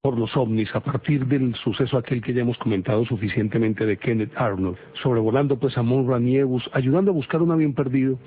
por los ovnis a partir del suceso aquel que ya hemos comentado suficientemente de Kenneth Arnold, sobrevolando pues a Mount Rainier, ayudando a buscar un avión perdido,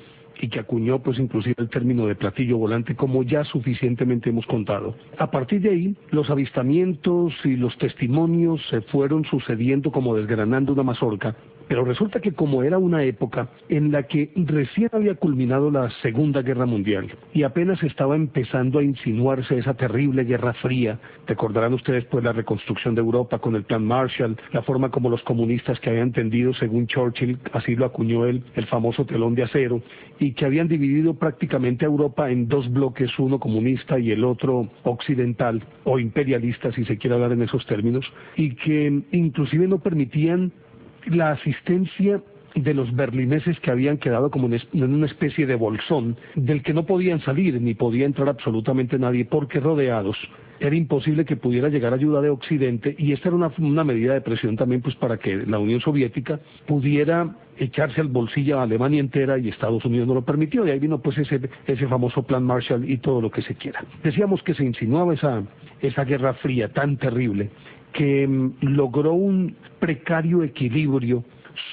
y que acuñó pues inclusive el término de platillo volante, como ya suficientemente hemos contado. A partir de ahí, los avistamientos y los testimonios se fueron sucediendo como desgranando una mazorca, pero resulta que como era una época en la que recién había culminado la Segunda Guerra Mundial y apenas estaba empezando a insinuarse esa terrible Guerra Fría, recordarán ustedes pues la reconstrucción de Europa con el Plan Marshall, la forma como los comunistas que habían tendido, según Churchill, así lo acuñó él, el famoso telón de acero, y que habían dividido prácticamente a Europa en dos bloques, uno comunista y el otro occidental o imperialista, si se quiere hablar en esos términos, y que inclusive no permitían la asistencia de los berlineses que habían quedado como en una especie de bolsón del que no podían salir ni podía entrar absolutamente nadie, porque rodeados era imposible que pudiera llegar ayuda de Occidente, y esta era una medida de presión también pues para que la Unión Soviética pudiera echarse al bolsillo a Alemania entera, y Estados Unidos no lo permitió. De ahí vino pues ese famoso Plan Marshall y todo lo que se quiera. Decíamos que se insinuaba esa Guerra Fría tan terrible que logró un precario equilibrio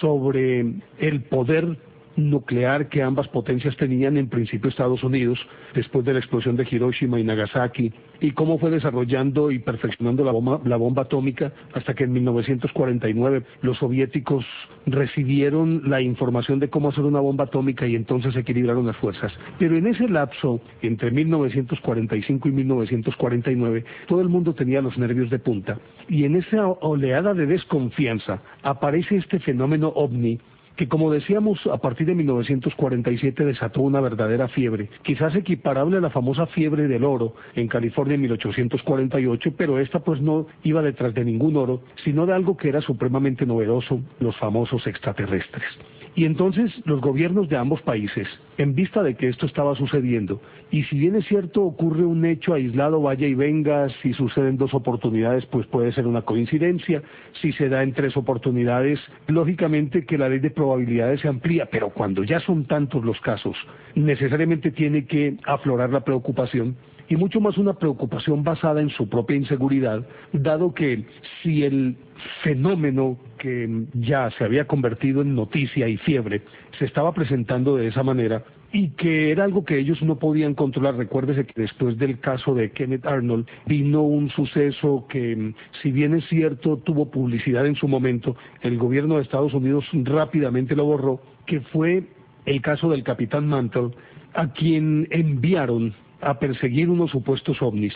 sobre el poder nuclear que ambas potencias tenían, en principio Estados Unidos, después de la explosión de Hiroshima y Nagasaki, y cómo fue desarrollando y perfeccionando la bomba atómica, hasta que en 1949 los soviéticos recibieron la información de cómo hacer una bomba atómica y entonces se equilibraron las fuerzas. Pero en ese lapso, entre 1945 y 1949, todo el mundo tenía los nervios de punta, y en esa oleada de desconfianza aparece este fenómeno ovni, que como decíamos a partir de 1947 desató una verdadera fiebre, quizás equiparable a la famosa fiebre del oro en California en 1848, pero esta pues no iba detrás de ningún oro, sino de algo que era supremamente novedoso, los famosos extraterrestres. Y entonces los gobiernos de ambos países, en vista de que esto estaba sucediendo, y si bien es cierto ocurre un hecho aislado, vaya y venga, si suceden dos oportunidades pues puede ser una coincidencia, si se da en tres oportunidades, lógicamente que la ley de probabilidades se amplía, pero cuando ya son tantos los casos, necesariamente tiene que aflorar la preocupación, y mucho más una preocupación basada en su propia inseguridad, dado que si el fenómeno que ya se había convertido en noticia y fiebre se estaba presentando de esa manera, y que era algo que ellos no podían controlar. Recuérdese que después del caso de Kenneth Arnold vino un suceso que, si bien es cierto, tuvo publicidad en su momento, el gobierno de Estados Unidos rápidamente lo borró, que fue el caso del capitán Mantle, a quien enviaron a perseguir unos supuestos ovnis,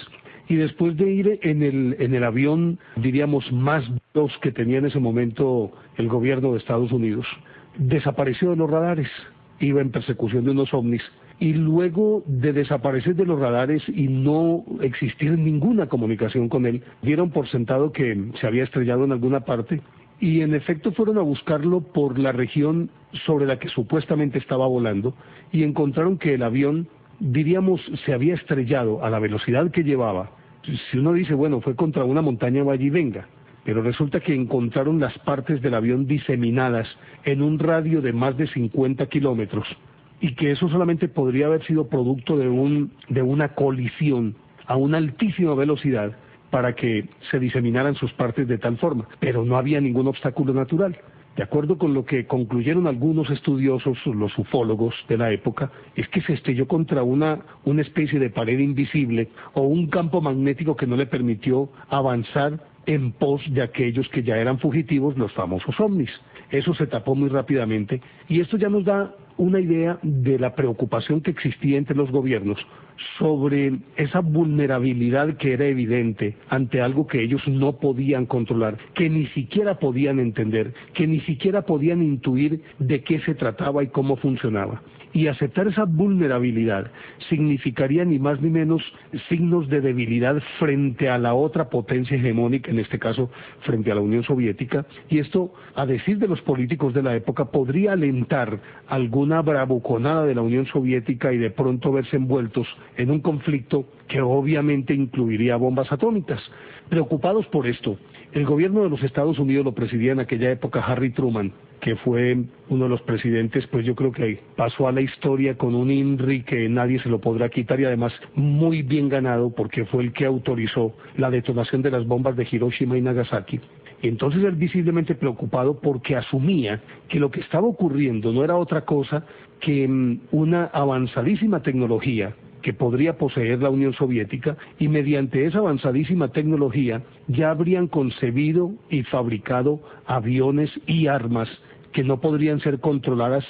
y después de ir en el avión, diríamos, más veloz que tenía en ese momento el gobierno de Estados Unidos, desapareció de los radares, iba en persecución de unos ovnis, y luego de desaparecer de los radares y no existir ninguna comunicación con él, dieron por sentado que se había estrellado en alguna parte, y en efecto fueron a buscarlo por la región sobre la que supuestamente estaba volando, y encontraron que el avión, diríamos, se había estrellado a la velocidad que llevaba. Si uno dice, bueno, fue contra una montaña, vaya y venga, pero resulta que encontraron las partes del avión diseminadas en un radio de más de 50 kilómetros, y que eso solamente podría haber sido producto de una colisión a una altísima velocidad para que se diseminaran sus partes de tal forma, pero no había ningún obstáculo natural. De acuerdo con lo que concluyeron algunos estudiosos, los ufólogos de la época, es que se estrelló contra una especie de pared invisible o un campo magnético que no le permitió avanzar en pos de aquellos que ya eran fugitivos, los famosos ovnis. Eso se tapó muy rápidamente, y esto ya nos da una idea de la preocupación que existía entre los gobiernos sobre esa vulnerabilidad que era evidente ante algo que ellos no podían controlar, que ni siquiera podían entender, que ni siquiera podían intuir de qué se trataba y cómo funcionaba. Y aceptar esa vulnerabilidad significaría ni más ni menos signos de debilidad frente a la otra potencia hegemónica, en este caso frente a la Unión Soviética, y esto, a decir de los políticos de la época, podría alentar alguna bravuconada de la Unión Soviética y de pronto verse envueltos en un conflicto que obviamente incluiría bombas atómicas. Preocupados por esto, el gobierno de los Estados Unidos, lo presidía en aquella época Harry Truman, que fue uno de los presidentes, pues yo creo que pasó a la historia con un INRI que nadie se lo podrá quitar, y además muy bien ganado, porque fue el que autorizó la detonación de las bombas de Hiroshima y Nagasaki. Entonces él visiblemente preocupado, porque asumía que lo que estaba ocurriendo no era otra cosa que una avanzadísima tecnología que podría poseer la Unión Soviética, y mediante esa avanzadísima tecnología ya habrían concebido y fabricado aviones y armas que no podrían ser controladas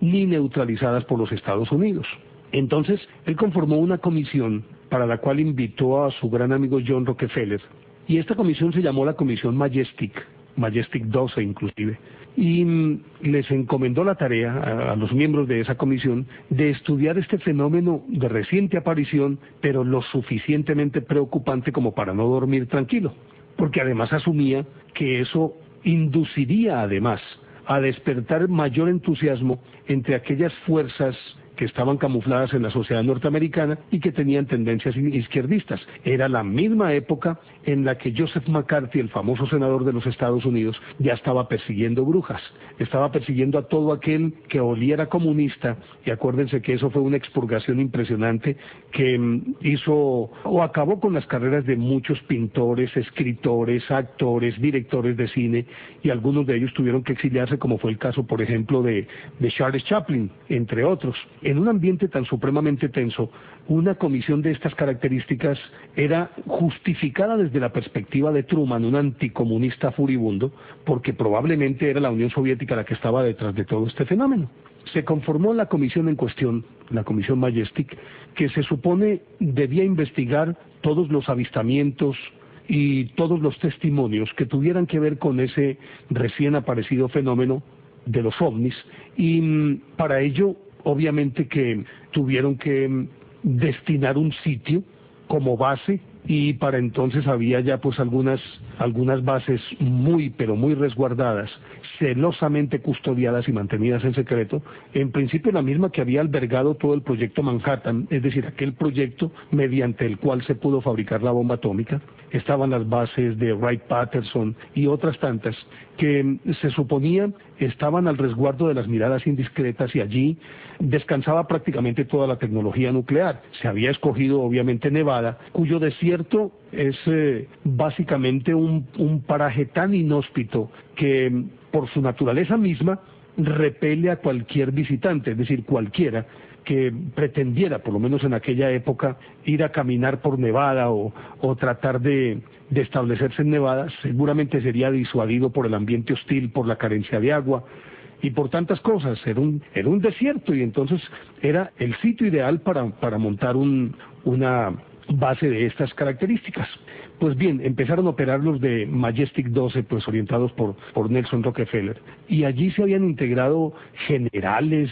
ni neutralizadas por los Estados Unidos. Entonces él conformó una comisión para la cual invitó a su gran amigo John Rockefeller, y esta comisión se llamó la Comisión Majestic 12 inclusive, y les encomendó la tarea a los miembros de esa comisión de estudiar este fenómeno de reciente aparición, pero lo suficientemente preocupante como para no dormir tranquilo, porque además asumía que eso induciría además a despertar mayor entusiasmo entre aquellas fuerzas que estaban camufladas en la sociedad norteamericana y que tenían tendencias izquierdistas. Era la misma época en la que Joseph McCarthy, el famoso senador de los Estados Unidos, ya estaba persiguiendo brujas, estaba persiguiendo a todo aquel que oliera comunista, y acuérdense que eso fue una expurgación impresionante que hizo o acabó con las carreras de muchos pintores, escritores, actores, directores de cine, y algunos de ellos tuvieron que exiliarse, como fue el caso, por ejemplo, de Charles Chaplin, entre otros. En un ambiente tan supremamente tenso, una comisión de estas características era justificada desde la perspectiva de Truman, un anticomunista furibundo, porque probablemente era la Unión Soviética la que estaba detrás de todo este fenómeno. Se conformó la comisión en cuestión, la Comisión Majestic, que se supone debía investigar todos los avistamientos y todos los testimonios que tuvieran que ver con ese recién aparecido fenómeno de los ovnis, y para ello obviamente que tuvieron que destinar un sitio como base, y para entonces había ya pues algunas bases muy pero muy resguardadas, celosamente custodiadas y mantenidas en secreto, en principio la misma que había albergado todo el proyecto Manhattan, es decir, aquel proyecto mediante el cual se pudo fabricar la bomba atómica. Estaban las bases de Wright-Patterson y otras tantas que se suponía estaban al resguardo de las miradas indiscretas, y allí descansaba prácticamente toda la tecnología nuclear. Se había escogido obviamente Nevada, cuyo desierto es básicamente un paraje tan inhóspito que por su naturaleza misma repele a cualquier visitante, es decir, cualquiera que pretendiera, por lo menos en aquella época, ir a caminar por Nevada o tratar de establecerse en Nevada, seguramente sería disuadido por el ambiente hostil, por la carencia de agua y por tantas cosas. Era un desierto, y entonces era el sitio ideal para montar una base de estas características. Pues bien, empezaron a operar los de Majestic 12, pues orientados por Nelson Rockefeller, y allí se habían integrado generales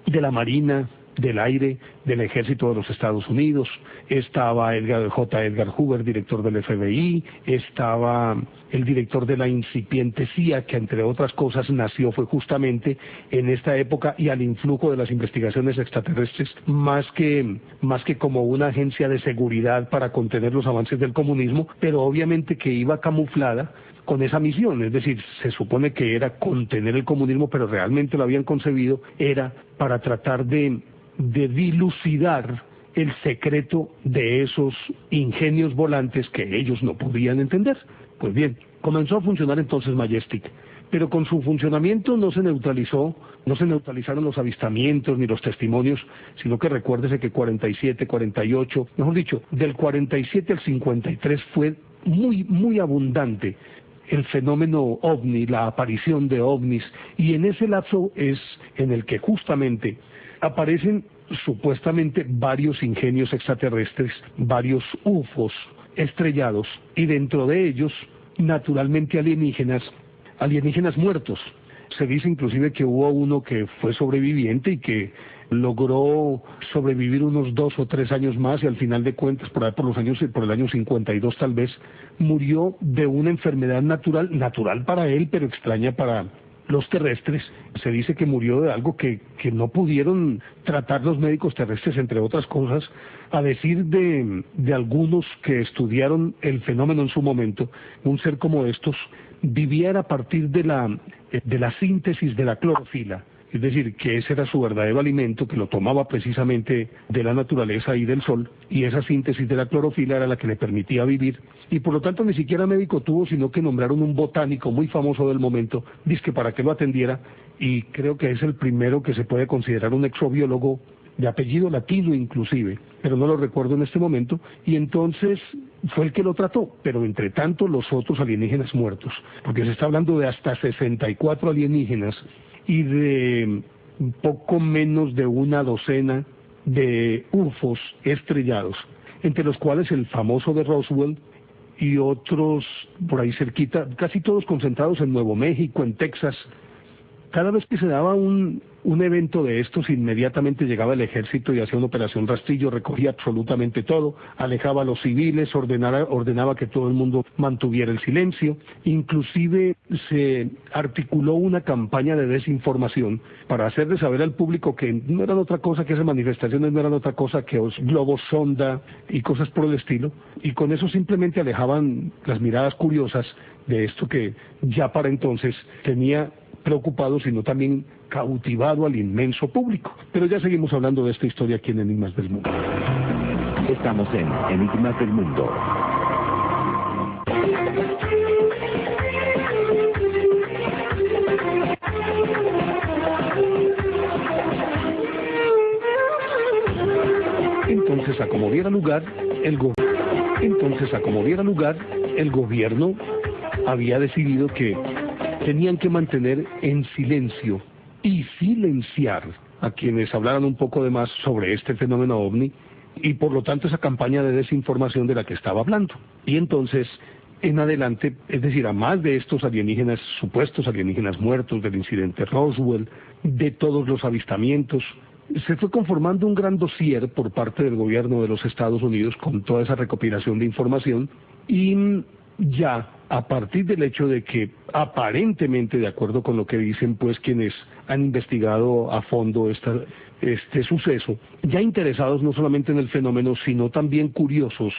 de la Marina, del Aire, del Ejército de los Estados Unidos. Estaba J. Edgar Hoover, director del FBI, estaba el director de la incipiente CIA, que entre otras cosas fue justamente en esta época y al influjo de las investigaciones extraterrestres, más que como una agencia de seguridad para contener los avances del comunismo, pero obviamente que iba camuflada con esa misión, es decir, se supone que era contener el comunismo, pero realmente lo habían concebido, era para tratar de dilucidar el secreto de esos ingenios volantes que ellos no podían entender. Pues bien, comenzó a funcionar entonces Majestic, pero con su funcionamiento no se neutralizaron los avistamientos ni los testimonios, sino que recuérdese que 47, 48, mejor dicho, del 47 al 53 fue muy abundante el fenómeno ovni, la aparición de ovnis, y en ese lapso es en el que justamente aparecen supuestamente varios ingenios extraterrestres, varios UFOs estrellados, y dentro de ellos naturalmente alienígenas muertos. Se dice inclusive que hubo uno que fue sobreviviente y que logró sobrevivir unos 2 o 3 años más, y al final de cuentas, por el año 52 tal vez, murió de una enfermedad natural para él, pero extraña para los terrestres. Se dice que murió de algo que no pudieron tratar los médicos terrestres, entre otras cosas. A decir de algunos que estudiaron el fenómeno en su momento, un ser como estos vivía a partir de la síntesis de la clorofila. Es decir, que ese era su verdadero alimento, que lo tomaba precisamente de la naturaleza y del sol, y esa síntesis de la clorofila era la que le permitía vivir, y por lo tanto ni siquiera médico tuvo, sino que nombraron un botánico muy famoso del momento, dizque para que lo atendiera, y creo que es el primero que se puede considerar un exobiólogo, de apellido latino inclusive, pero no lo recuerdo en este momento, y entonces fue el que lo trató, pero entre tanto los otros alienígenas muertos, porque se está hablando de hasta 64 alienígenas, y de poco menos de una docena de UFOs estrellados, entre los cuales el famoso de Roswell y otros por ahí cerquita, casi todos concentrados en Nuevo México, en Texas. Cada vez que se daba un evento de estos, inmediatamente llegaba el ejército y hacía una operación rastrillo, recogía absolutamente todo, alejaba a los civiles, ordenaba que todo el mundo mantuviera el silencio. Inclusive se articuló una campaña de desinformación para hacerle saber al público que no eran otra cosa, que esas manifestaciones no eran otra cosa que los globos sonda y cosas por el estilo, y con eso simplemente alejaban las miradas curiosas de esto que ya para entonces tenía preocupado, sino también cautivado al inmenso público. Pero ya seguimos hablando de esta historia aquí en Enigmas del Mundo. Estamos en Enigmas del Mundo. Entonces, a como diera lugar, el gobierno había decidido que tenían que mantener en silencio y silenciar a quienes hablaran un poco de más sobre este fenómeno ovni, y por lo tanto esa campaña de desinformación de la que estaba hablando. Y entonces, en adelante, es decir, a más de estos alienígenas, supuestos alienígenas muertos, del incidente Roswell, de todos los avistamientos, se fue conformando un gran dossier por parte del gobierno de los Estados Unidos con toda esa recopilación de información, y ya a partir del hecho de que aparentemente, de acuerdo con lo que dicen pues quienes han investigado a fondo este suceso, ya interesados no solamente en el fenómeno, sino también curiosos,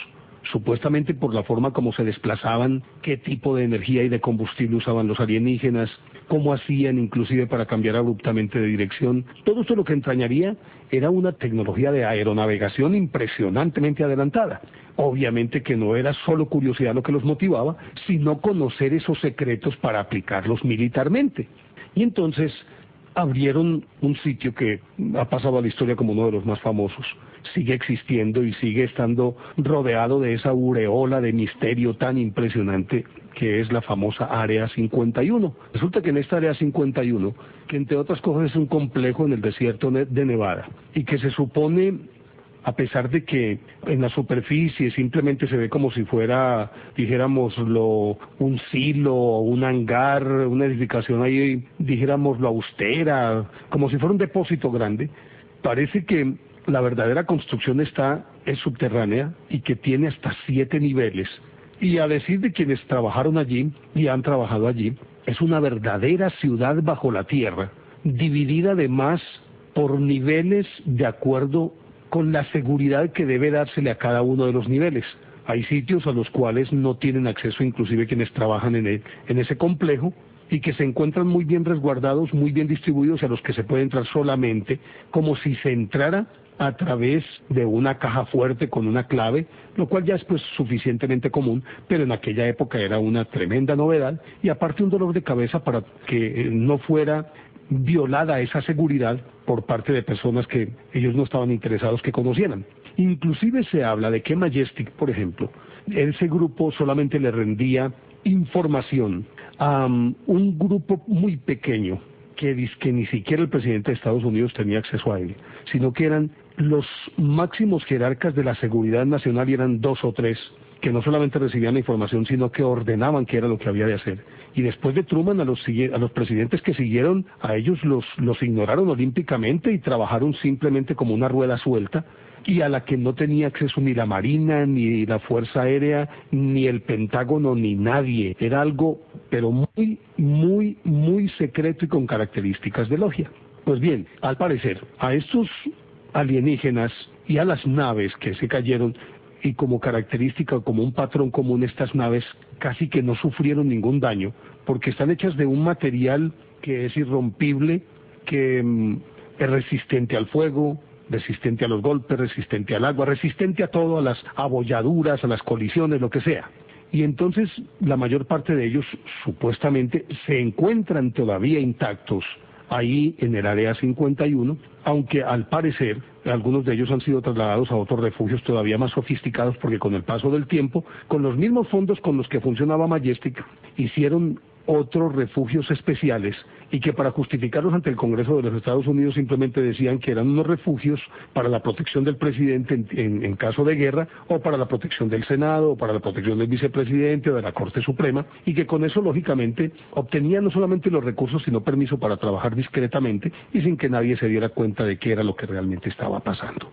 supuestamente por la forma como se desplazaban, qué tipo de energía y de combustible usaban los alienígenas, cómo hacían inclusive para cambiar abruptamente de dirección. Todo esto lo que entrañaría era una tecnología de aeronavegación impresionantemente adelantada. Obviamente que no era solo curiosidad lo que los motivaba, sino conocer esos secretos para aplicarlos militarmente. Y entonces abrieron un sitio que ha pasado a la historia como uno de los más famosos. Sigue existiendo y sigue estando rodeado de esa aureola de misterio tan impresionante que es la famosa Área 51. Resulta que en esta Área 51, que entre otras cosas es un complejo en el desierto de Nevada, y que se supone, a pesar de que en la superficie simplemente se ve como si fuera, dijéramoslo, un silo, un hangar, una edificación ahí, dijéramoslo, austera, como si fuera un depósito grande, parece que la verdadera construcción es subterránea y que tiene hasta 7 niveles. Y a decir de quienes trabajaron allí y han trabajado allí, es una verdadera ciudad bajo la tierra, dividida además por niveles de acuerdo con la seguridad que debe dársele a cada uno de los niveles. Hay sitios a los cuales no tienen acceso inclusive quienes trabajan en ese complejo, y que se encuentran muy bien resguardados, muy bien distribuidos, a los que se puede entrar solamente como si se entrara a través de una caja fuerte con una clave, lo cual ya es pues suficientemente común, pero en aquella época era una tremenda novedad, y aparte un dolor de cabeza para que no fuera violada esa seguridad por parte de personas que ellos no estaban interesados que conocieran. Inclusive se habla de que Majestic, por ejemplo, ese grupo solamente le rendía información a un grupo muy pequeño, que ni siquiera el presidente de Estados Unidos tenía acceso a él, sino que eran los máximos jerarcas de la seguridad nacional, y eran 2 o 3, que no solamente recibían la información, sino que ordenaban qué era lo que había de hacer. Y después de Truman, a los presidentes que siguieron, a ellos los ignoraron olímpicamente y trabajaron simplemente como una rueda suelta, y a la que no tenía acceso ni la Marina, ni la Fuerza Aérea, ni el Pentágono, ni nadie. Era algo, pero muy secreto y con características de logia. Pues bien, al parecer, a estos alienígenas y a las naves que se cayeron, y como característica, como un patrón común, estas naves casi que no sufrieron ningún daño, porque están hechas de un material que es irrompible, que es resistente al fuego, resistente a los golpes, resistente al agua, resistente a todo, a las abolladuras, a las colisiones, lo que sea. Y entonces la mayor parte de ellos supuestamente se encuentran todavía intactos ahí en el área 51, aunque al parecer algunos de ellos han sido trasladados a otros refugios todavía más sofisticados, porque con el paso del tiempo, con los mismos fondos con los que funcionaba Majestic, hicieron otros refugios especiales, y que para justificarlos ante el Congreso de los Estados Unidos simplemente decían que eran unos refugios para la protección del presidente en caso de guerra, o para la protección del Senado, o para la protección del vicepresidente o de la Corte Suprema, y que con eso lógicamente obtenían no solamente los recursos sino permiso para trabajar discretamente y sin que nadie se diera cuenta de qué era lo que realmente estaba pasando.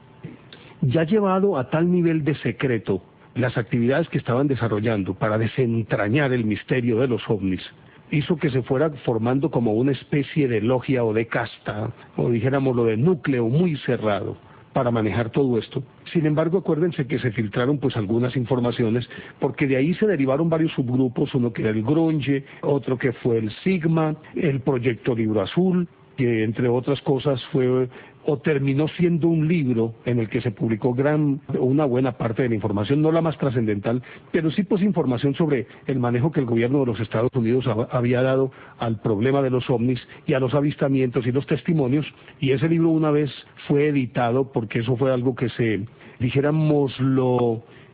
Ya llevado a tal nivel de secreto las actividades que estaban desarrollando para desentrañar el misterio de los ovnis, hizo que se fuera formando como una especie de logia o de casta, o dijéramos lo de núcleo muy cerrado para manejar todo esto. Sin embargo, acuérdense que se filtraron pues algunas informaciones, porque de ahí se derivaron varios subgrupos, uno que era el Grunge, otro que fue el Sigma, el Proyecto Libro Azul, que entre otras cosas fue o terminó siendo un libro en el que se publicó una buena parte de la información, no la más trascendental, pero sí pues información sobre el manejo que el gobierno de los Estados Unidos había dado al problema de los ovnis y a los avistamientos y los testimonios, y ese libro una vez fue editado, porque eso fue algo que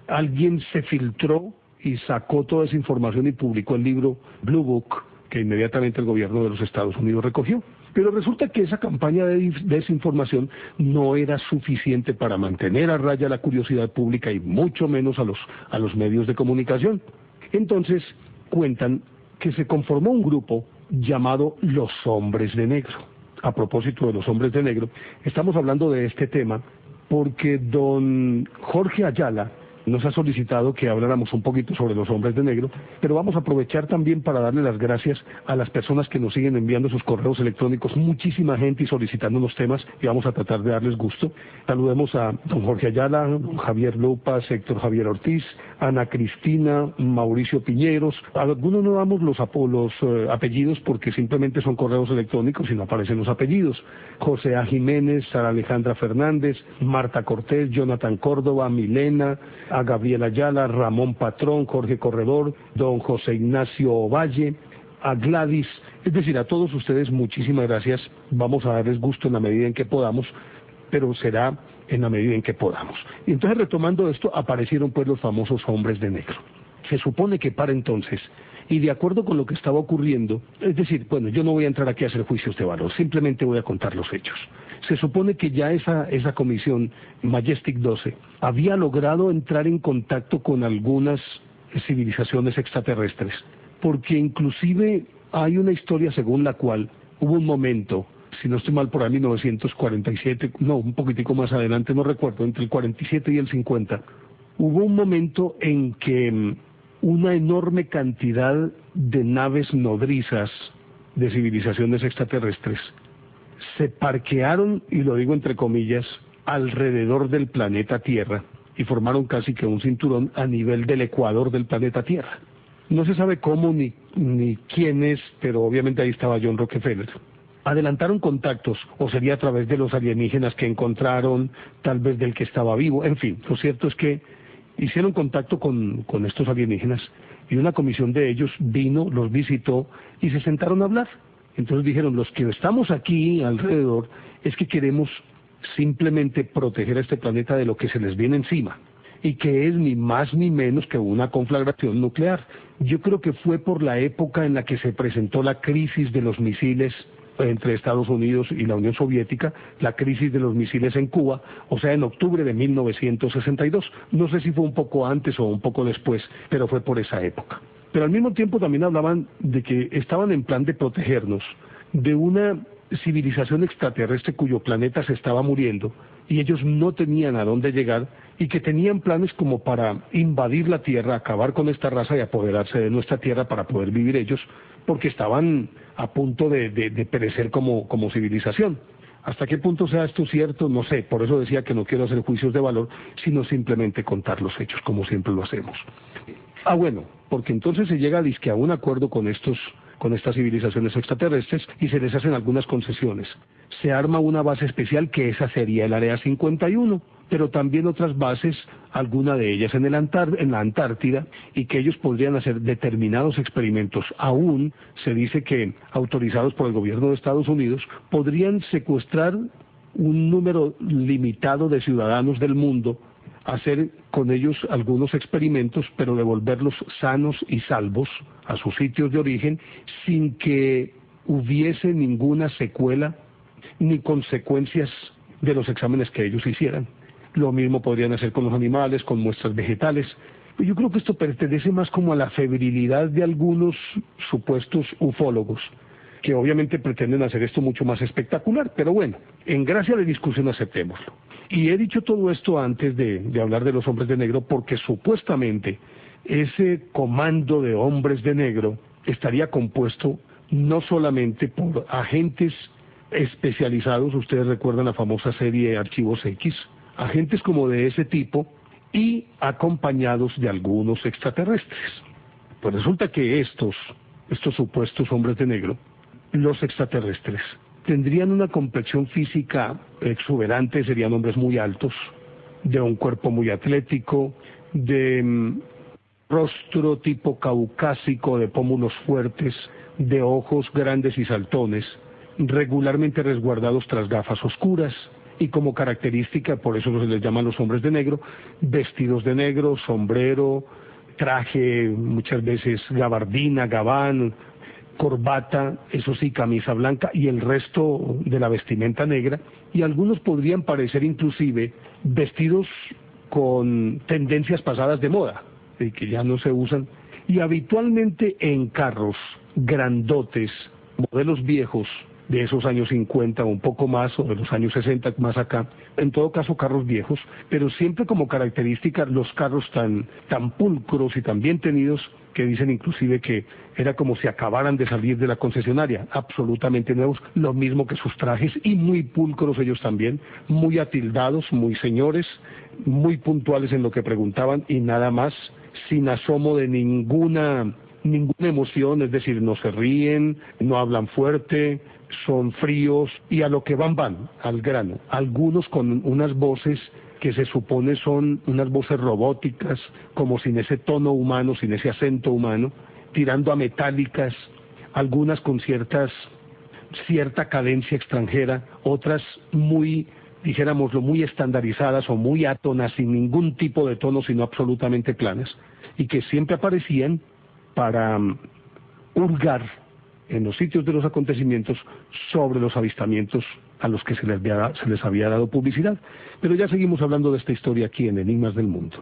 alguien se filtró y sacó toda esa información y publicó el libro Blue Book, que inmediatamente el gobierno de los Estados Unidos recogió. Pero resulta que esa campaña de desinformación no era suficiente para mantener a raya la curiosidad pública y mucho menos a los medios de comunicación. Entonces cuentan que se conformó un grupo llamado Los Hombres de Negro. A propósito de los Hombres de Negro, estamos hablando de este tema porque don Jorge Ayala nos ha solicitado que habláramos un poquito sobre los Hombres de Negro, pero vamos a aprovechar también para darle las gracias a las personas que nos siguen enviando sus correos electrónicos, muchísima gente y solicitando unos temas, y vamos a tratar de darles gusto. Saludemos a don Jorge Ayala, don Javier Lupas, Héctor Javier Ortiz, Ana Cristina, Mauricio Piñeros. A algunos no damos los apellidos porque simplemente son correos electrónicos y no aparecen los apellidos. José A. Jiménez, Sara Alejandra Fernández, Marta Cortés, Jonathan Córdoba, Milena, a Gabriela Ayala, Ramón Patrón, Jorge Corredor, don José Ignacio Ovalle, a Gladys, es decir, a todos ustedes muchísimas gracias. Vamos a darles gusto en la medida en que podamos, pero será en la medida en que podamos. Y entonces, retomando esto, aparecieron pues los famosos Hombres de Negro. Se supone que para entonces, y de acuerdo con lo que estaba ocurriendo, es decir, bueno, yo no voy a entrar aquí a hacer juicios de valor, simplemente voy a contar los hechos. Se supone que ya esa comisión Majestic 12 había logrado entrar en contacto con algunas civilizaciones extraterrestres, porque inclusive hay una historia según la cual hubo un momento, si no estoy mal, por ahí 1947, no, un poquitico más adelante, no recuerdo, entre el 47 y el 50, hubo un momento en que una enorme cantidad de naves nodrizas de civilizaciones extraterrestres se parquearon, y lo digo entre comillas, alrededor del planeta Tierra y formaron casi que un cinturón a nivel del ecuador del planeta Tierra. No se sabe cómo ni quién es, pero obviamente ahí estaba John Rockefeller. Adelantaron contactos, o sería a través de los alienígenas que encontraron, tal vez del que estaba vivo, en fin, lo cierto es que hicieron contacto con estos alienígenas y una comisión de ellos vino, los visitó y se sentaron a hablar. Entonces dijeron, los que estamos aquí alrededor es que queremos simplemente proteger a este planeta de lo que se les viene encima, y que es ni más ni menos que una conflagración nuclear. Yo creo que fue por la época en la que se presentó la crisis de los misiles entre Estados Unidos y la Unión Soviética, la crisis de los misiles en Cuba, o sea, en octubre de 1962. No sé si fue un poco antes o un poco después, pero fue por esa época. Pero al mismo tiempo también hablaban de que estaban en plan de protegernos de una civilización extraterrestre cuyo planeta se estaba muriendo y ellos no tenían a dónde llegar y que tenían planes como para invadir la Tierra, acabar con esta raza y apoderarse de nuestra Tierra para poder vivir ellos, porque estaban a punto de perecer como civilización. ¿Hasta qué punto sea esto cierto? No sé, por eso decía que no quiero hacer juicios de valor, sino simplemente contar los hechos, como siempre lo hacemos. Bueno, porque entonces se llega dizque a un acuerdo con estas civilizaciones extraterrestres y se les hacen algunas concesiones. Se arma una base especial que esa sería el Área 51, pero también otras bases, alguna de ellas en la Antártida, y que ellos podrían hacer determinados experimentos. Aún se dice que, autorizados por el gobierno de Estados Unidos, podrían secuestrar un número limitado de ciudadanos del mundo, hacer con ellos algunos experimentos, pero devolverlos sanos y salvos a sus sitios de origen, sin que hubiese ninguna secuela ni consecuencias de los exámenes que ellos hicieran. Lo mismo podrían hacer con los animales, con muestras vegetales. Yo creo que esto pertenece más como a la febrilidad de algunos supuestos ufólogos, que obviamente pretenden hacer esto mucho más espectacular, pero bueno, en gracia de discusión aceptémoslo. Y he dicho todo esto antes de hablar de los hombres de negro, porque supuestamente ese comando de hombres de negro estaría compuesto no solamente por agentes especializados, ustedes recuerdan la famosa serie Archivos X, agentes como de ese tipo y acompañados de algunos extraterrestres. Pues resulta que estos supuestos hombres de negro, los extraterrestres, tendrían una complexión física exuberante, serían hombres muy altos, de un cuerpo muy atlético, de rostro tipo caucásico, de pómulos fuertes, de ojos grandes y saltones, regularmente resguardados tras gafas oscuras, y como característica, por eso se les llaman los hombres de negro, vestidos de negro, sombrero, traje, muchas veces gabardina, gabán, corbata, eso sí, camisa blanca y el resto de la vestimenta negra, y algunos podrían parecer inclusive vestidos con tendencias pasadas de moda, que ya no se usan, y habitualmente en carros grandotes, modelos viejos, de esos años 50 o un poco más, o de los años 60 más acá, en todo caso carros viejos, pero siempre como característica los carros tan pulcros y tan bien tenidos, que dicen inclusive que era como si acabaran de salir de la concesionaria, absolutamente nuevos, lo mismo que sus trajes, y muy pulcros ellos también, muy atildados, muy señores, muy puntuales en lo que preguntaban y nada más, sin asomo de ninguna emoción, es decir, no se ríen, no hablan fuerte, son fríos y a lo que van, al grano. Algunos con unas voces que se supone son unas voces robóticas, como sin ese tono humano, sin ese acento humano, tirando a metálicas, algunas con cierta cadencia extranjera, otras muy, dijéramoslo, muy estandarizadas o muy átonas, sin ningún tipo de tono, sino absolutamente planas, y que siempre aparecían para hurgar en los sitios de los acontecimientos sobre los avistamientos a los que se les había dado publicidad. Pero ya seguimos hablando de esta historia aquí en Enigmas del Mundo.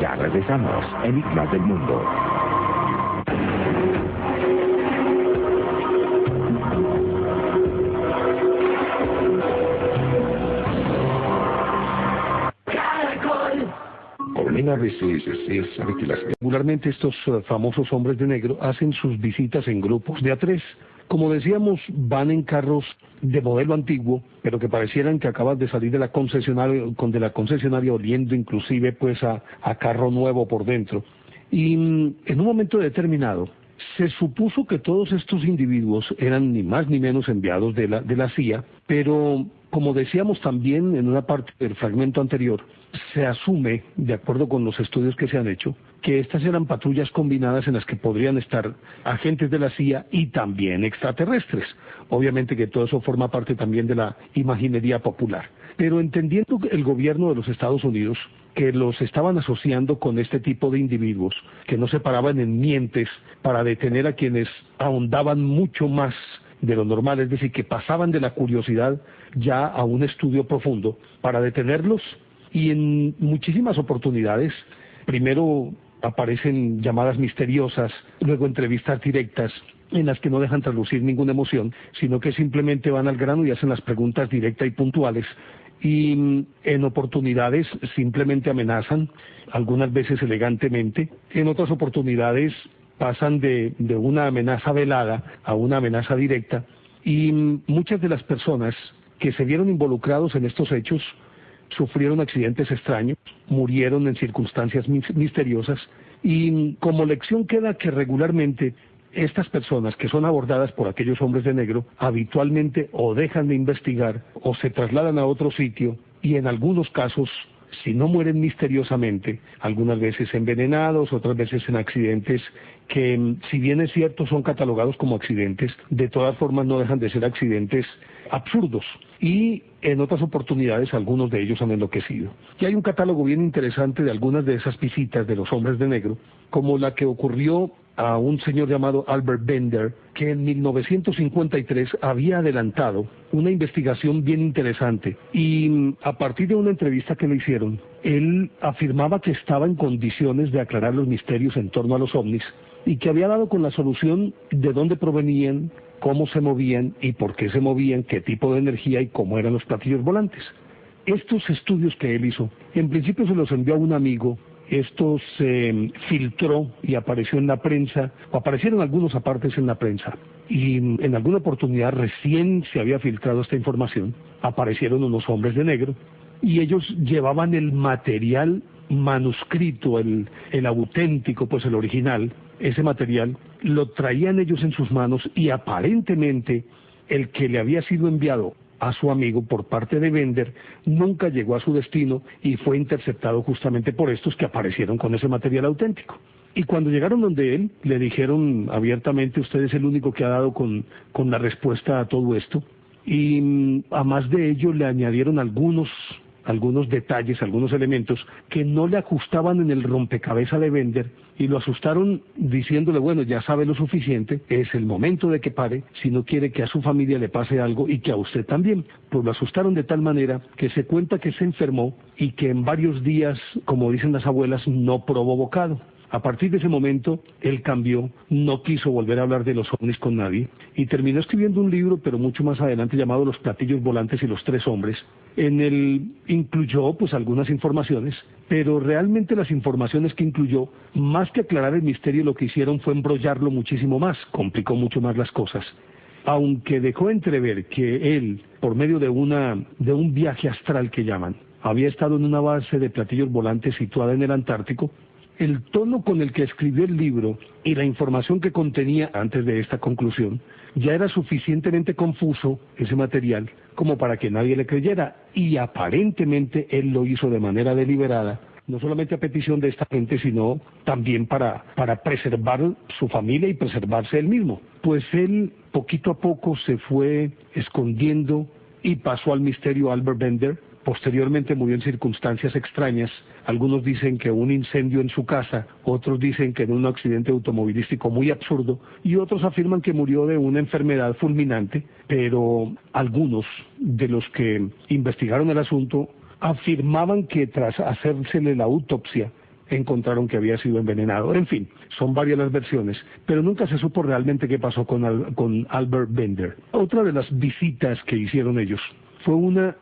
Ya regresamos, Enigmas del Mundo. Regularmente estos famosos hombres de negro hacen sus visitas en grupos de a 3. Como decíamos, van en carros de modelo antiguo, pero que parecieran que acaban de salir de la concesionaria oliendo inclusive pues a carro nuevo por dentro. Y en un momento determinado se supuso que todos estos individuos eran ni más ni menos enviados de la CIA, pero como decíamos también en una parte del fragmento anterior, se asume, de acuerdo con los estudios que se han hecho, que estas eran patrullas combinadas en las que podrían estar agentes de la CIA y también extraterrestres. Obviamente que todo eso forma parte también de la imaginería popular. Pero entendiendo el gobierno de los Estados Unidos que los estaban asociando con este tipo de individuos, que no se paraban en mientes para detener a quienes ahondaban mucho más de lo normal, es decir, que pasaban de la curiosidad ya a un estudio profundo para detenerlos, y en muchísimas oportunidades, primero aparecen llamadas misteriosas, luego entrevistas directas en las que no dejan traslucir ninguna emoción, sino que simplemente van al grano y hacen las preguntas directas y puntuales, y en oportunidades simplemente amenazan, algunas veces elegantemente, en otras oportunidades pasan de una amenaza velada a una amenaza directa, y muchas de las personas que se vieron involucrados en estos hechos sufrieron accidentes extraños, murieron en circunstancias misteriosas, y como lección queda que regularmente estas personas que son abordadas por aquellos hombres de negro habitualmente o dejan de investigar o se trasladan a otro sitio, y en algunos casos, si no mueren misteriosamente, algunas veces envenenados, otras veces en accidentes que, si bien es cierto, son catalogados como accidentes, de todas formas no dejan de ser accidentes absurdos, y en otras oportunidades algunos de ellos han enloquecido. Y hay un catálogo bien interesante de algunas de esas visitas de los hombres de negro, como la que ocurrió a un señor llamado Albert Bender, que en 1953 había adelantado una investigación bien interesante, y a partir de una entrevista que le hicieron, él afirmaba que estaba en condiciones de aclarar los misterios en torno a los ovnis, y que había dado con la solución de dónde provenían, cómo se movían y por qué se movían, qué tipo de energía y cómo eran los platillos volantes. Estos estudios que él hizo, en principio se los envió a un amigo. Esto se filtró y apareció en la prensa, o aparecieron algunos apartes en la prensa, y en alguna oportunidad recién se había filtrado esta información, aparecieron unos hombres de negro, y ellos llevaban el material manuscrito, el auténtico, pues el original, ese material, lo traían ellos en sus manos, y aparentemente el que le había sido enviado a su amigo por parte de Bender nunca llegó a su destino y fue interceptado justamente por estos que aparecieron con ese material auténtico. Y cuando llegaron donde él, le dijeron abiertamente: usted es el único que ha dado con la respuesta a todo esto. Y a más de ello le añadieron algunos detalles, algunos elementos que no le ajustaban en el rompecabezas de Bender, y lo asustaron diciéndole: bueno, ya sabe lo suficiente, es el momento de que pare, si no quiere que a su familia le pase algo y que a usted también. Pues lo asustaron de tal manera que se cuenta que se enfermó y que en varios días, como dicen las abuelas, no probó bocado. A partir de ese momento, él cambió, no quiso volver a hablar de los ovnis con nadie, y terminó escribiendo un libro, pero mucho más adelante, llamado Los platillos volantes y los tres hombres. En él incluyó pues algunas informaciones, pero realmente las informaciones que incluyó, más que aclarar el misterio, lo que hicieron fue embrollarlo muchísimo más, complicó mucho más las cosas. Aunque dejó entrever que él, por medio de un viaje astral que llaman, había estado en una base de platillos volantes situada en el Antártico, el tono con el que escribió el libro y la información que contenía antes de esta conclusión ya era suficientemente confuso, ese material, como para que nadie le creyera, y aparentemente él lo hizo de manera deliberada, no solamente a petición de esta gente, sino también para preservar su familia y preservarse él mismo. Pues él poquito a poco se fue escondiendo y pasó al misterio Albert Bender. Posteriormente murió en circunstancias extrañas. Algunos dicen que un incendio en su casa, otros dicen que en un accidente automovilístico muy absurdo, y otros afirman que murió de una enfermedad fulminante, pero algunos de los que investigaron el asunto afirmaban que tras hacérsele la autopsia encontraron que había sido envenenado. En fin, son varias las versiones, pero nunca se supo realmente qué pasó con Albert Bender. Otra de las visitas que hicieron ellos fue una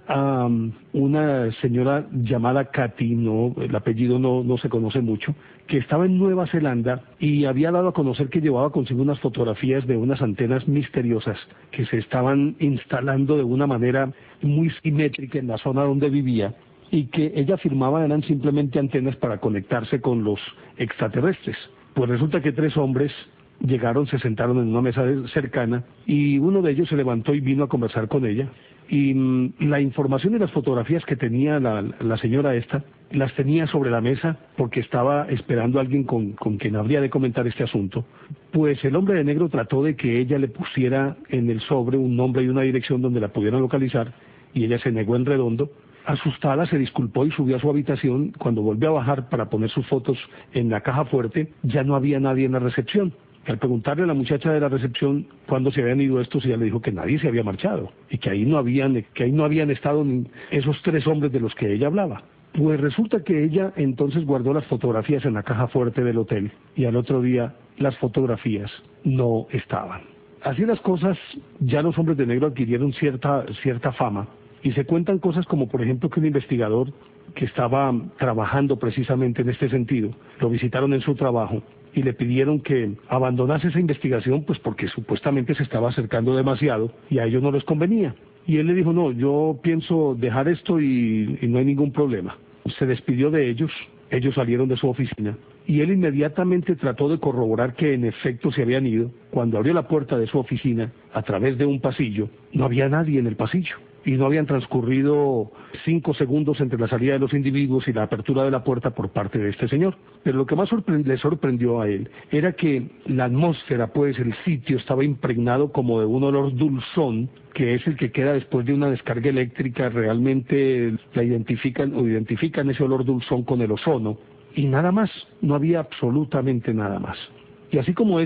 señora llamada Katy, el apellido no se conoce mucho, que estaba en Nueva Zelanda y había dado a conocer que llevaba consigo unas fotografías de unas antenas misteriosas que se estaban instalando de una manera muy simétrica en la zona donde vivía, y que ella afirmaba eran simplemente antenas para conectarse con los extraterrestres. Pues resulta que tres hombres llegaron, se sentaron en una mesa cercana, y uno de ellos se levantó y vino a conversar con ella, y la información y las fotografías que tenía la señora esta, las tenía sobre la mesa porque estaba esperando a alguien con quien habría de comentar este asunto. Pues el hombre de negro trató de que ella le pusiera en el sobre un nombre y una dirección donde la pudieran localizar, y ella se negó en redondo. Asustada se disculpó y subió a su habitación. Cuando volvió a bajar para poner sus fotos en la caja fuerte, ya no había nadie en la recepción. Al preguntarle a la muchacha de la recepción cuándo se habían ido estos, ella le dijo que nadie se había marchado y que ahí no habían estado ni esos tres hombres de los que ella hablaba. Pues resulta que ella entonces guardó las fotografías en la caja fuerte del hotel, y al otro día las fotografías no estaban. Así las cosas, ya los hombres de negro adquirieron cierta fama, Y se cuentan cosas como, por ejemplo, que un investigador que estaba trabajando precisamente en este sentido, lo visitaron en su trabajo y le pidieron que abandonase esa investigación, pues porque supuestamente se estaba acercando demasiado y a ellos no les convenía. Y él le dijo, no, yo pienso dejar esto y no hay ningún problema. Se despidió de ellos, ellos salieron de su oficina y él inmediatamente trató de corroborar que en efecto se habían ido. Cuando abrió la puerta de su oficina, a través de un pasillo, no había nadie en el pasillo. Y no habían transcurrido 5 segundos entre la salida de los individuos y la apertura de la puerta por parte de este señor. Pero lo que más le sorprendió a él era que la atmósfera, pues el sitio estaba impregnado como de un olor dulzón, que es el que queda después de una descarga eléctrica. Realmente la identifican ese olor dulzón con el ozono. Y nada más, no había absolutamente nada más. Y así como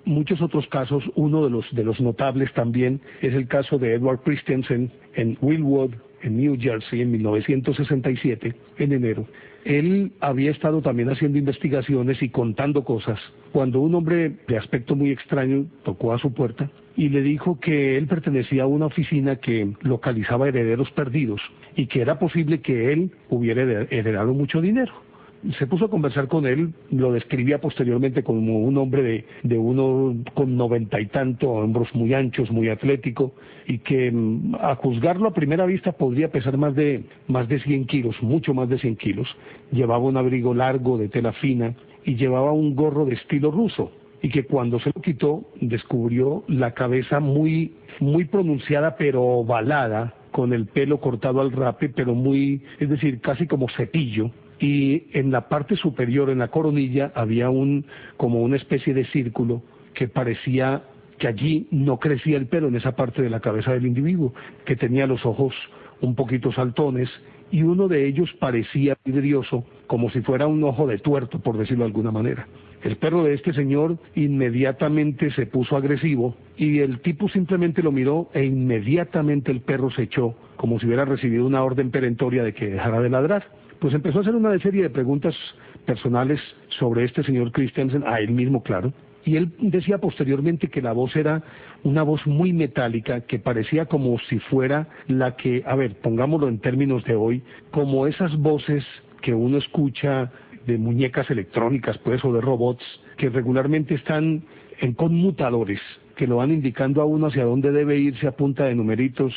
muchos otros casos. Uno de los notables también es el caso de Edward Christensen en Wildwood, en New Jersey, en 1967, en enero. Él había estado también haciendo investigaciones y contando cosas, cuando un hombre de aspecto muy extraño tocó a su puerta y le dijo que él pertenecía a una oficina que localizaba herederos perdidos y que era posible que él hubiera heredado mucho dinero. Se puso a conversar con él, lo describía posteriormente como un hombre de uno con 90 y tanto, hombros muy anchos, muy atlético, y que a juzgarlo a primera vista podría pesar más de 100 kilos, mucho más de 100 kilos. Llevaba un abrigo largo de tela fina y llevaba un gorro de estilo ruso, y que cuando se lo quitó descubrió la cabeza muy pronunciada pero ovalada, con el pelo cortado al rape, pero es decir, casi como cepillo. Y en la parte superior, en la coronilla, había como una especie de círculo que parecía que allí no crecía el pelo, en esa parte de la cabeza del individuo, que tenía los ojos un poquito saltones y uno de ellos parecía vidrioso, como si fuera un ojo de tuerto, por decirlo de alguna manera. El perro de este señor inmediatamente se puso agresivo y el tipo simplemente lo miró e inmediatamente el perro se echó, como si hubiera recibido una orden perentoria de que dejara de ladrar. Pues empezó a hacer una serie de preguntas personales sobre este señor Christensen, a él mismo, claro, y él decía posteriormente que la voz era una voz muy metálica, que parecía como si fuera la que, pongámoslo en términos de hoy, como esas voces que uno escucha de muñecas electrónicas, pues, o de robots, que regularmente están en conmutadores, que lo van indicando a uno hacia dónde debe irse a punta de numeritos,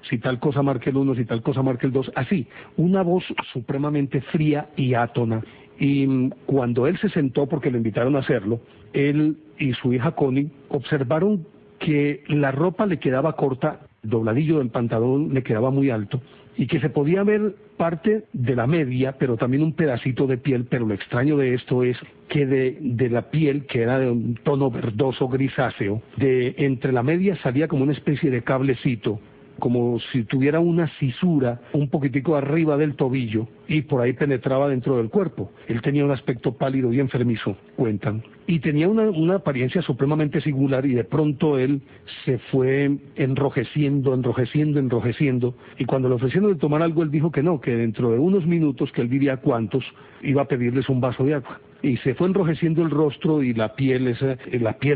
si tal cosa marca el 1, si tal cosa marca el 2, así, una voz supremamente fría y átona. Y cuando él se sentó, porque lo invitaron a hacerlo, él y su hija Connie observaron que la ropa le quedaba corta, el dobladillo del pantalón le quedaba muy alto, y que se podía ver parte de la media, pero también un pedacito de piel. Pero lo extraño de esto es que de la piel, que era de un tono verdoso grisáceo, entre la media salía como una especie de cablecito, como si tuviera una cisura un poquitico arriba del tobillo, y por ahí penetraba dentro del cuerpo. Él tenía un aspecto pálido y enfermizo, cuentan, y tenía una apariencia supremamente singular, y de pronto él se fue enrojeciendo, y cuando le ofrecieron de tomar algo, él dijo que no, que dentro de unos minutos, que él diría cuántos, iba a pedirles un vaso de agua. Y se fue enrojeciendo el rostro y la piel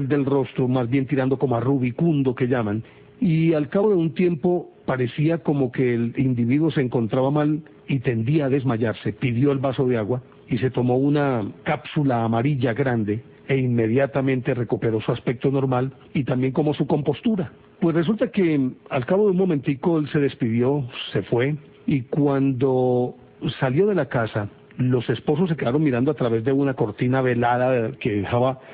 del rostro, más bien tirando como a rubicundo, que llaman. Y al cabo de un tiempo parecía como que el individuo se encontraba mal y tendía a desmayarse. Pidió el vaso de agua y se tomó una cápsula amarilla grande e inmediatamente recuperó su aspecto normal y también como su compostura. Pues resulta que al cabo de un momentico él se despidió, se fue, y cuando salió de la casa, los esposos se quedaron mirando a través de una cortina velada que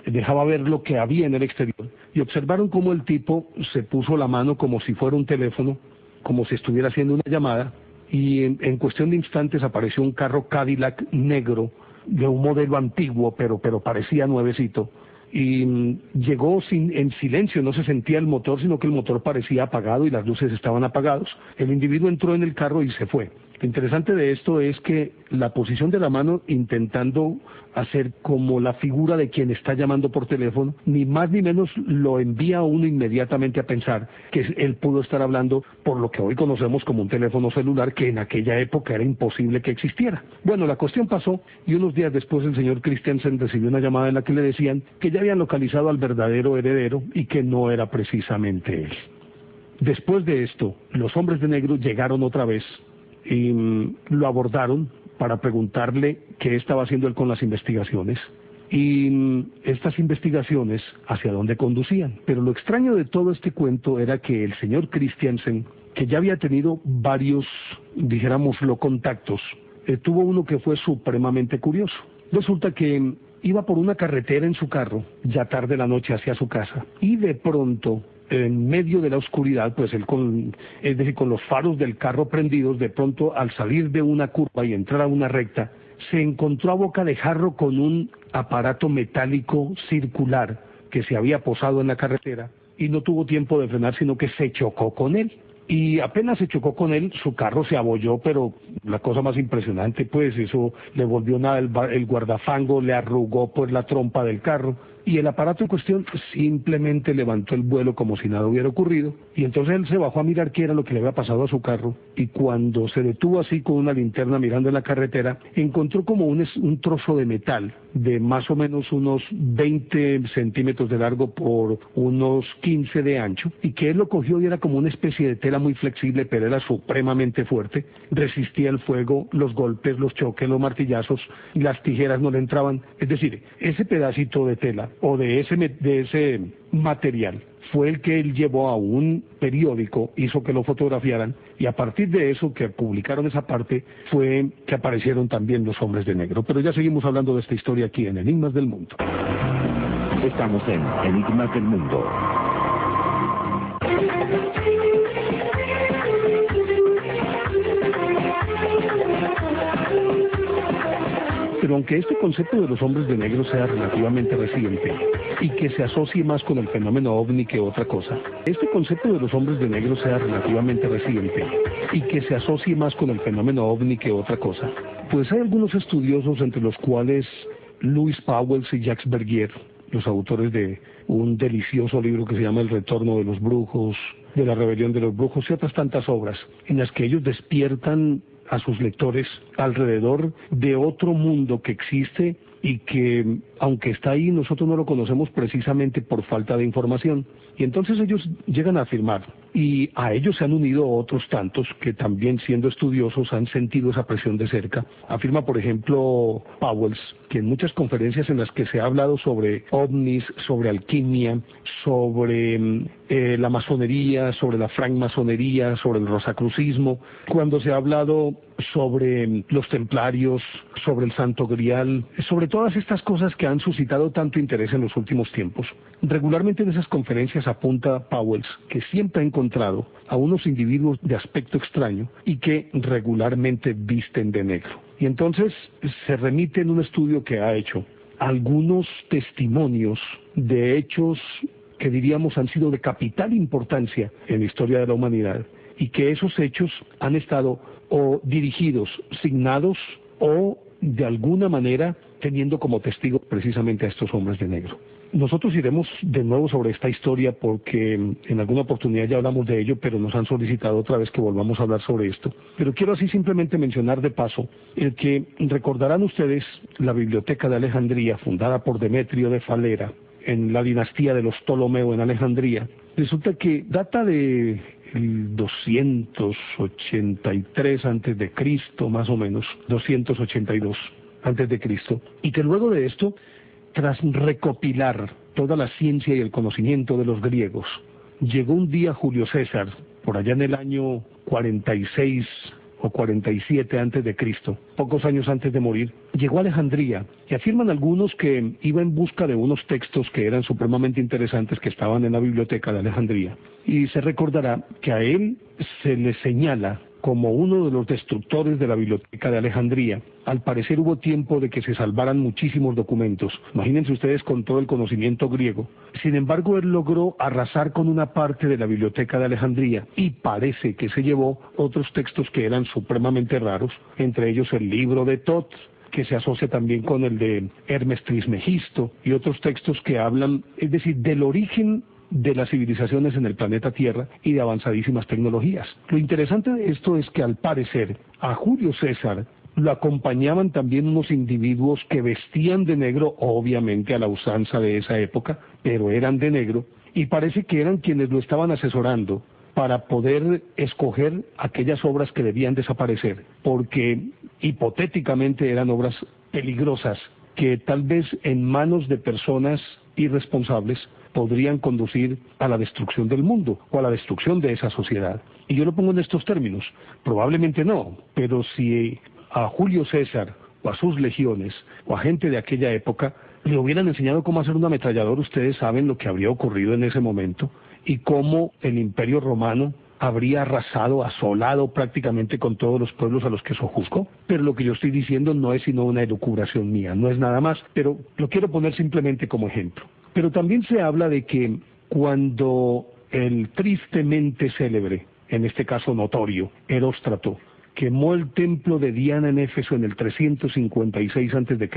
dejaba ver lo que había en el exterior, y observaron cómo el tipo se puso la mano como si fuera un teléfono, como si estuviera haciendo una llamada, y en cuestión de instantes apareció un carro Cadillac negro, de un modelo antiguo, pero parecía nuevecito, y llegó en silencio, no se sentía el motor, sino que el motor parecía apagado y las luces estaban apagados. El individuo entró en el carro y se fue. Lo interesante de esto es que la posición de la mano, intentando hacer como la figura de quien está llamando por teléfono, ni más ni menos lo envía a uno inmediatamente a pensar que él pudo estar hablando por lo que hoy conocemos como un teléfono celular, que en aquella época era imposible que existiera. Bueno, la cuestión pasó y unos días después el señor Christensen recibió una llamada en la que le decían que ya habían localizado al verdadero heredero y que no era precisamente él. Después de esto, los hombres de negro llegaron otra vez y lo abordaron para preguntarle qué estaba haciendo él con las investigaciones y estas investigaciones hacia dónde conducían. Pero lo extraño de todo este cuento era que el señor Christiansen, que ya había tenido varios, dijéramoslo, contactos, tuvo uno que fue supremamente curioso. Resulta que iba por una carretera en su carro, ya tarde la noche hacia su casa, y de pronto, en medio de la oscuridad, pues él es decir, con los faros del carro prendidos, de pronto al salir de una curva y entrar a una recta, se encontró a boca de jarro con un aparato metálico circular que se había posado en la carretera y no tuvo tiempo de frenar, sino que se chocó con él. Y apenas se chocó con él, su carro se abolló, pero la cosa más impresionante, pues eso le volvió nada, el guardafango le arrugó pues la trompa del carro, y el aparato en cuestión simplemente levantó el vuelo como si nada hubiera ocurrido, y entonces él se bajó a mirar qué era lo que le había pasado a su carro, y cuando se detuvo así con una linterna mirando en la carretera, encontró como un trozo de metal de más o menos unos 20 centímetros de largo por unos 15 de ancho, y que él lo cogió y era como una especie de tela muy flexible, pero era supremamente fuerte, resistía el fuego, los golpes, los choques, los martillazos, las tijeras no le entraban. Es decir, ese pedacito de tela o de ese material fue el que él llevó a un periódico, hizo que lo fotografiaran, y a partir de eso, que publicaron esa parte, fue que aparecieron también los hombres de negro. Pero ya seguimos hablando de esta historia aquí en Enigmas del Mundo. Estamos en Enigmas del Mundo. Pero aunque este concepto de los hombres de negro sea relativamente reciente y que se asocie más con el fenómeno ovni que otra cosa, pues hay algunos estudiosos, entre los cuales Louis Pauwels y Jacques Bergier, los autores de un delicioso libro que se llama El Retorno de los Brujos, de la Rebelión de los Brujos y otras tantas obras, en las que ellos despiertan a sus lectores alrededor de otro mundo que existe y que, aunque está ahí, nosotros no lo conocemos precisamente por falta de información. Y entonces ellos llegan a afirmar, y a ellos se han unido otros tantos que también, siendo estudiosos, han sentido esa presión de cerca. Afirma, por ejemplo, Pauwels, que en muchas conferencias en las que se ha hablado sobre ovnis, sobre alquimia, sobre la masonería, sobre la francmasonería, sobre el rosacrucismo, cuando se ha hablado sobre los templarios, sobre el Santo Grial, sobre todas estas cosas que han suscitado tanto interés en los últimos tiempos. Regularmente en esas conferencias apunta Pauwels que siempre ha encontrado a unos individuos de aspecto extraño y que regularmente visten de negro. Y entonces se remite en un estudio que ha hecho algunos testimonios de hechos que diríamos han sido de capital importancia en la historia de la humanidad, y que esos hechos han estado o dirigidos, signados o de alguna manera teniendo como testigo precisamente a estos hombres de negro. Nosotros iremos de nuevo sobre esta historia porque en alguna oportunidad ya hablamos de ello, pero nos han solicitado otra vez que volvamos a hablar sobre esto. Pero quiero así simplemente mencionar de paso el que recordarán ustedes la Biblioteca de Alejandría, fundada por Demetrio de Falera en la dinastía de los Ptolomeo en Alejandría. Resulta que data de el 283 antes de Cristo, más o menos, 282 antes de Cristo, y que luego de esto, tras recopilar toda la ciencia y el conocimiento de los griegos, llegó un día Julio César, por allá en el año 46 o 47 antes de Cristo, pocos años antes de morir, llegó a Alejandría, y afirman algunos que iba en busca de unos textos que eran supremamente interesantes que estaban en la biblioteca de Alejandría. Y se recordará que a él se le señala como uno de los destructores de la Biblioteca de Alejandría. Al parecer hubo tiempo de que se salvaran muchísimos documentos. Imagínense ustedes con todo el conocimiento griego. Sin embargo, él logró arrasar con una parte de la Biblioteca de Alejandría y parece que se llevó otros textos que eran supremamente raros, entre ellos el libro de Tot, que se asocia también con el de Hermes Trismegisto, y otros textos que hablan, es decir, del origen de las civilizaciones en el planeta Tierra y de avanzadísimas tecnologías. Lo interesante de esto es que al parecer a Julio César lo acompañaban también unos individuos que vestían de negro, obviamente a la usanza de esa época, pero eran de negro, y parece que eran quienes lo estaban asesorando para poder escoger aquellas obras que debían desaparecer, porque hipotéticamente eran obras peligrosas que tal vez en manos de personas irresponsables podrían conducir a la destrucción del mundo o a la destrucción de esa sociedad. Y yo lo pongo en estos términos, probablemente no, pero si a Julio César o a sus legiones o a gente de aquella época le hubieran enseñado cómo hacer un ametrallador, ustedes saben lo que habría ocurrido en ese momento y cómo el Imperio Romano habría arrasado, asolado prácticamente con todos los pueblos a los que sojuzgó. Pero lo que yo estoy diciendo no es sino una elucubración mía, no es nada más, pero lo quiero poner simplemente como ejemplo. Pero también se habla de que cuando el tristemente célebre, en este caso notorio, Heróstrato, quemó el templo de Diana en Éfeso en el 356 a.C.,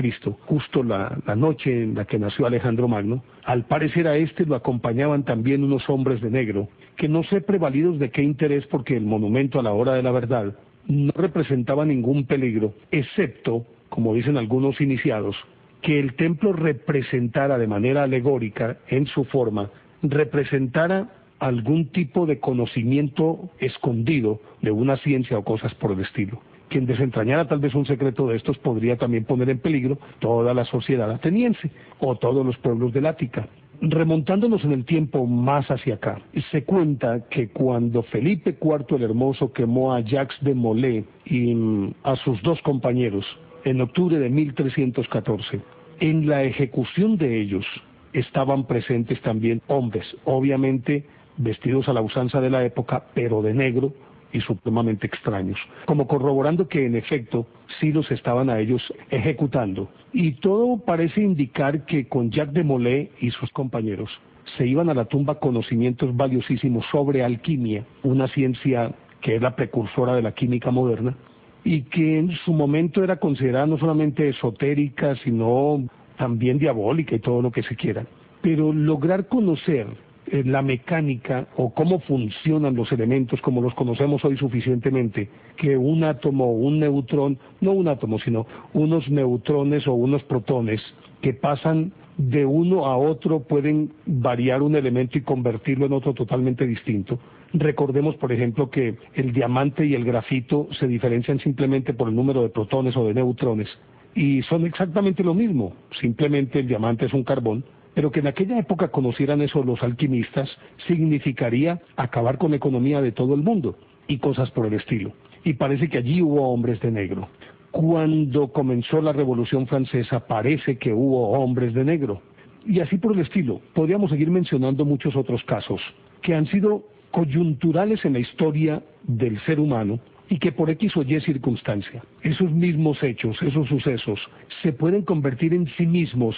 justo la noche en la que nació Alejandro Magno, al parecer a este lo acompañaban también unos hombres de negro, que no sé prevalidos de qué interés, porque el monumento a la hora de la verdad no representaba ningún peligro, excepto, como dicen algunos iniciados, que el templo representara de manera alegórica, en su forma, representara algún tipo de conocimiento escondido de una ciencia o cosas por el estilo. Quien desentrañara tal vez un secreto de estos podría también poner en peligro toda la sociedad ateniense o todos los pueblos del Ática. Remontándonos en el tiempo más hacia acá, se cuenta que cuando Felipe IV el Hermoso quemó a Jacques de Molay y a sus dos compañeros en octubre de 1314, en la ejecución de ellos estaban presentes también hombres, obviamente vestidos a la usanza de la época, pero de negro y supremamente extraños, como corroborando que en efecto sí los estaban a ellos ejecutando. Y todo parece indicar que con Jacques de Molay y sus compañeros se iban a la tumba conocimientos valiosísimos sobre alquimia, una ciencia que es la precursora de la química moderna, y que en su momento era considerada no solamente esotérica, sino también diabólica y todo lo que se quiera. Pero lograr conocer la mecánica o cómo funcionan los elementos como los conocemos hoy suficientemente, que un átomo o un neutrón, no un átomo, sino unos neutrones o unos protones que pasan de uno a otro pueden variar un elemento y convertirlo en otro totalmente distinto. Recordemos, por ejemplo, que el diamante y el grafito se diferencian simplemente por el número de protones o de neutrones, y son exactamente lo mismo, simplemente el diamante es un carbón, pero que en aquella época conocieran eso los alquimistas significaría acabar con la economía de todo el mundo y cosas por el estilo. Y parece que allí hubo hombres de negro. Cuando comenzó la Revolución Francesa parece que hubo hombres de negro. Y así por el estilo. Podríamos seguir mencionando muchos otros casos que han sido coyunturales en la historia del ser humano y que por X o Y circunstancia, esos mismos hechos, esos sucesos, se pueden convertir en sí mismos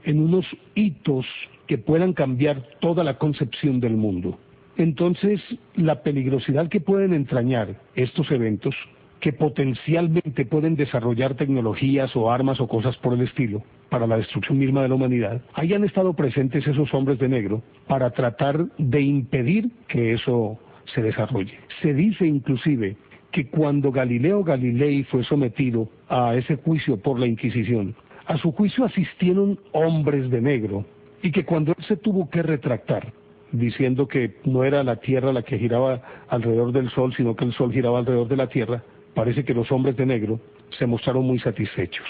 en unos hitos que puedan cambiar toda la concepción del mundo. Entonces, la peligrosidad que pueden entrañar estos eventos, que potencialmente pueden desarrollar tecnologías o armas o cosas por el estilo, para la destrucción misma de la humanidad, ahí han estado presentes esos hombres de negro para tratar de impedir que eso se desarrolle. Se dice inclusive que cuando Galileo Galilei fue sometido a ese juicio por la Inquisición, a su juicio asistieron hombres de negro, y que cuando él se tuvo que retractar, diciendo que no era la Tierra la que giraba alrededor del Sol, sino que el Sol giraba alrededor de la Tierra, parece que los hombres de negro se mostraron muy satisfechos,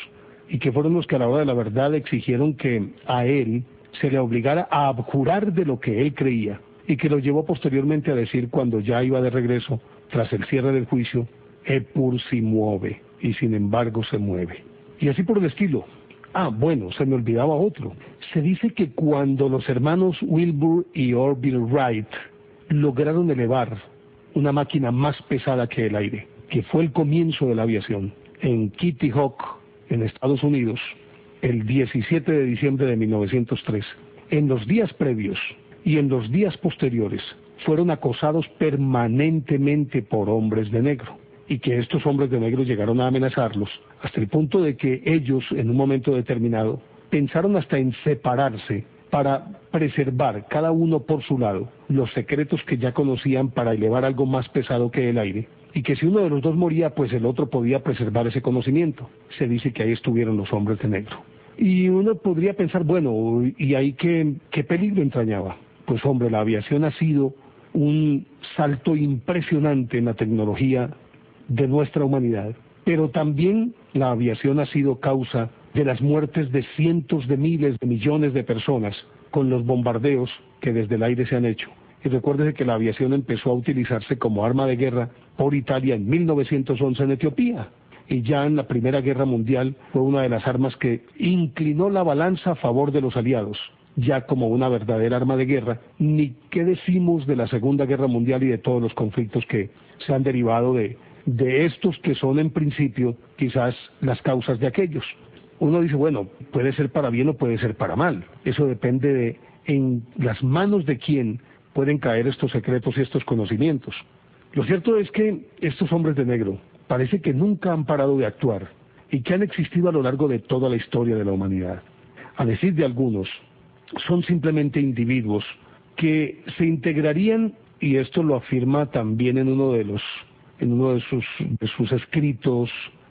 y que fueron los que a la hora de la verdad exigieron que a él se le obligara a abjurar de lo que él creía, y que lo llevó posteriormente a decir cuando ya iba de regreso, tras el cierre del juicio, Epur si mueve, y sin embargo se mueve. Y así por el estilo. Bueno, se me olvidaba otro. Se dice que cuando los hermanos Wilbur y Orville Wright lograron elevar una máquina más pesada que el aire, que fue el comienzo de la aviación, en Kitty Hawk, en Estados Unidos, el 17 de diciembre de 1903, en los días previos y en los días posteriores, fueron acosados permanentemente por hombres de negro, y que estos hombres de negro llegaron a amenazarlos, hasta el punto de que ellos, en un momento determinado, pensaron hasta en separarse para preservar, cada uno por su lado, los secretos que ya conocían para elevar algo más pesado que el aire, y que si uno de los dos moría, pues el otro podía preservar ese conocimiento. Se dice que ahí estuvieron los hombres de negro. Y uno podría pensar, bueno, ¿y ahí qué peligro entrañaba? Pues hombre, la aviación ha sido un salto impresionante en la tecnología de nuestra humanidad, pero también la aviación ha sido causa de las muertes de cientos de miles de millones de personas con los bombardeos que desde el aire se han hecho. Y recuérdese que la aviación empezó a utilizarse como arma de guerra por Italia en 1911 en Etiopía. Y ya en la Primera Guerra Mundial fue una de las armas que inclinó la balanza a favor de los aliados, ya como una verdadera arma de guerra. Ni qué decimos de la Segunda Guerra Mundial y de todos los conflictos que se han derivado de estos que son en principio quizás las causas de aquellos. Uno dice, bueno, puede ser para bien o puede ser para mal. Eso depende de en las manos de quién pueden caer estos secretos y estos conocimientos. Lo cierto es que estos hombres de negro parece que nunca han parado de actuar y que han existido a lo largo de toda la historia de la humanidad. A decir de algunos, son simplemente individuos que se integrarían, y esto lo afirma también en uno de sus escritos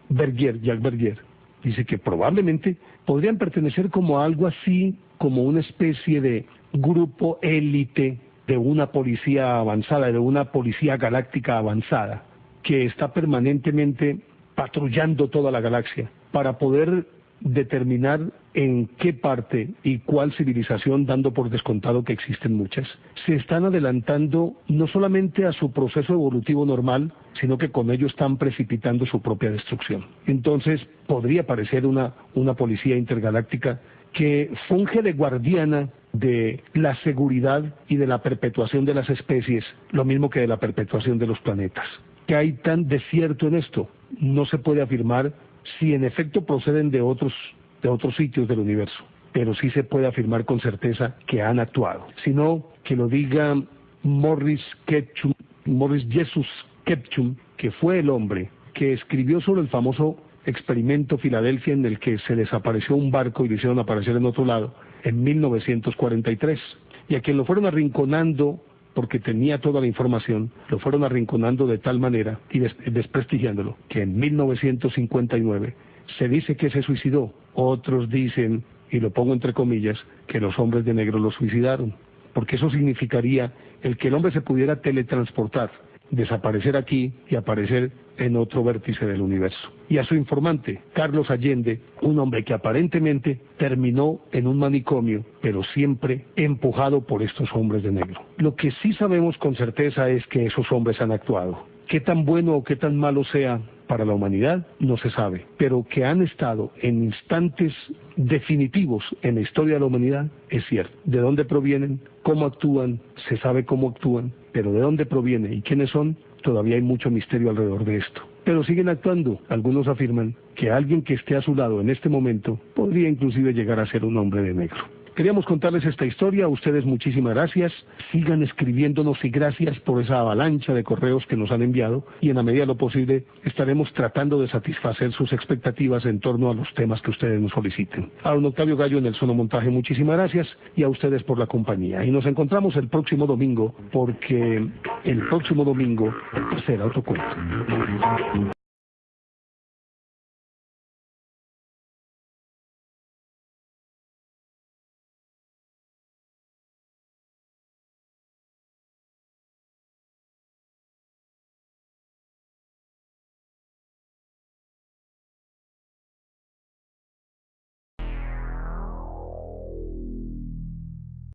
Jacques Bergier, dice que probablemente podrían pertenecer como a algo así, como una especie de grupo élite de una policía avanzada, de una policía galáctica avanzada, que está permanentemente patrullando toda la galaxia para poder determinar en qué parte y cuál civilización, dando por descontado que existen muchas, se están adelantando no solamente a su proceso evolutivo normal, sino que con ello están precipitando su propia destrucción. Entonces podría parecer una policía intergaláctica que funge de guardiana de la seguridad y de la perpetuación de las especies, lo mismo que de la perpetuación de los planetas. ¿Qué hay tan de cierto en esto? No se puede afirmar si en efecto proceden de otros sitios del universo, pero sí se puede afirmar con certeza que han actuado. Sino que lo diga Morris Jesus Ketchum, que fue el hombre que escribió sobre el famoso experimento Filadelfia en el que se desapareció un barco y lo hicieron aparecer en otro lado en 1943, y a quien lo fueron arrinconando porque tenía toda la información, lo fueron arrinconando de tal manera y desprestigiándolo, que en 1959 se dice que se suicidó. Otros dicen, y lo pongo entre comillas, que los hombres de negro lo suicidaron, porque eso significaría el que el hombre se pudiera teletransportar, desaparecer aquí y aparecer en otro vértice del universo. Y a su informante, Carlos Allende, un hombre que aparentemente terminó en un manicomio, pero siempre empujado por estos hombres de negro. Lo que sí sabemos con certeza es que esos hombres han actuado. Qué tan bueno o qué tan malo sea para la humanidad, no se sabe, pero que han estado en instantes definitivos en la historia de la humanidad, es cierto. ¿De dónde provienen? ¿Cómo actúan? Se sabe cómo actúan, pero ¿de dónde proviene y quiénes son? Todavía hay mucho misterio alrededor de esto. Pero siguen actuando. Algunos afirman que alguien que esté a su lado en este momento podría inclusive llegar a ser un hombre de negro. Queríamos contarles esta historia. A ustedes muchísimas gracias. Sigan escribiéndonos y gracias por esa avalancha de correos que nos han enviado. Y en la medida de lo posible estaremos tratando de satisfacer sus expectativas en torno a los temas que ustedes nos soliciten. A don Octavio Gallo en el sonomontaje, muchísimas gracias. Y a ustedes por la compañía. Y nos encontramos el próximo domingo, porque el próximo domingo será otro cuento.